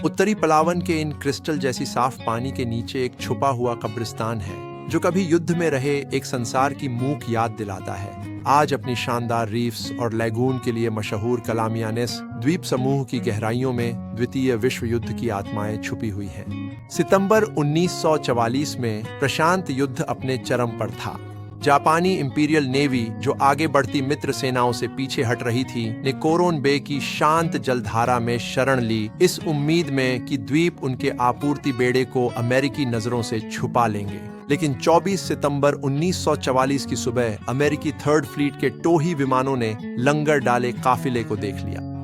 उत्तरी पलावन के इन क्रिस्टल जैसी साफ पानी के नीचे एक छुपा हुआ कब्रिस्तान है जो कभी युद्ध में रहे एक संसार की मूक याद दिलाता है। आज अपनी शानदार रीफ्स और लैगून के लिए मशहूर कलामियानेस द्वीप समूह की गहराइयों में द्वितीय विश्व युद्ध की आत्माएं छुपी हुई हैं। सितंबर 1944 में प्रशांत युद्ध अपने चरम पर था। जापानी इंपीरियल नेवी, जो आगे बढ़ती मित्र सेनाओं से पीछे हट रही थी, ने कोरोन बे की शांत जलधारा में शरण ली, इस उम्मीद में कि द्वीप उनके आपूर्ति बेड़े को अमेरिकी नजरों से छुपा लेंगे। लेकिन 24 सितंबर 1944 की सुबह अमेरिकी थर्ड फ्लीट के टोही विमानों ने लंगर डाले काफिले को देख लिया।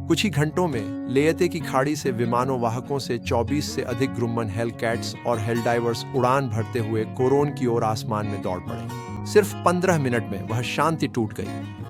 कुछ ही घंटों में लेयते की खाड़ी से विमानों वाहकों से 24 से अधिक ग्रुमन हेलकैट्स और हेलडाइवर्स उड़ान भरते हुए कोरोन की ओर आसमान में दौड़ पड़े। सिर्फ 15 मिनट में वह शांति टूट गई।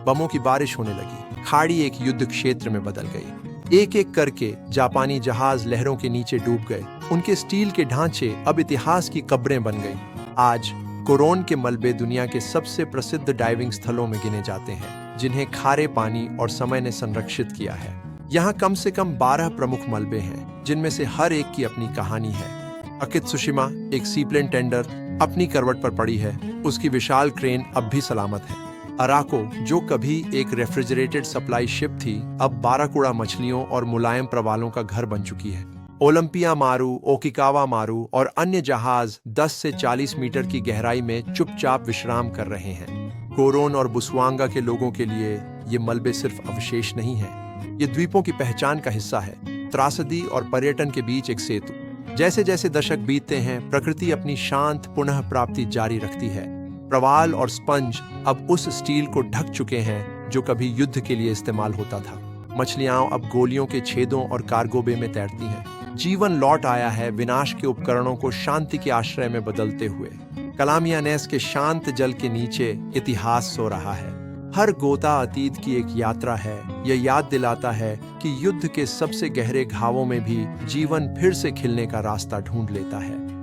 बमों की बारिश होने लगी। खाड़ी एक युद्ध क्षेत्र में बदल गई। एक एक करके जापानी जहाज लहरों के नीचे डूब गए। उनके स्टील के ढांचे अब इतिहास की कब्रें बन गई। आज कोरोन के मलबे दुनिया के सबसे प्रसिद्ध डाइविंग स्थलों में गिने जाते हैं, जिन्हें खारे पानी और समय ने संरक्षित किया है। यहाँ कम से कम 12 प्रमुख मलबे हैं, जिनमें से हर एक की अपनी कहानी है। अकित्सुशिमा, एक सीप्लेन टेंडर, अपनी करवट पर पड़ी है। उसकी विशाल क्रेन अब भी सलामत है। अराको, जो कभी एक रेफ्रिजरेटेड सप्लाई शिप थी, अब बाराकुड़ा मछलियों और मुलायम प्रवालों का घर बन चुकी है। ओलंपिया मारू, ओकिकावा मारू और अन्य जहाज 10 से 40 मीटर की गहराई में चुपचाप विश्राम कर रहे हैं। कोरोन और बुसवांगा के लोगों के लिए ये मलबे सिर्फ अवशेष नहीं है, ये द्वीपों की पहचान का हिस्सा है। त्रासदी और पर्यटन के बीच एक सेतु। जैसे जैसे दशक बीतते हैं, प्रकृति अपनी शांत पुनः प्राप्ति जारी रखती है। प्रवाल और स्पंज अब उस स्टील को ढक चुके हैं जो कभी युद्ध के लिए इस्तेमाल होता था। मछलियां अब गोलियों के छेदों और कार्गो में तैरती हैं। जीवन लौट आया है, विनाश के उपकरणों को शांति के आश्रय में बदलते हुए। कलामियानेस के शांत जल के नीचे इतिहास सो रहा है। हर गोता अतीत की एक यात्रा है। यह याद दिलाता है कि युद्ध के सबसे गहरे घावों में भी जीवन फिर से खिलने का रास्ता ढूंढ लेता है।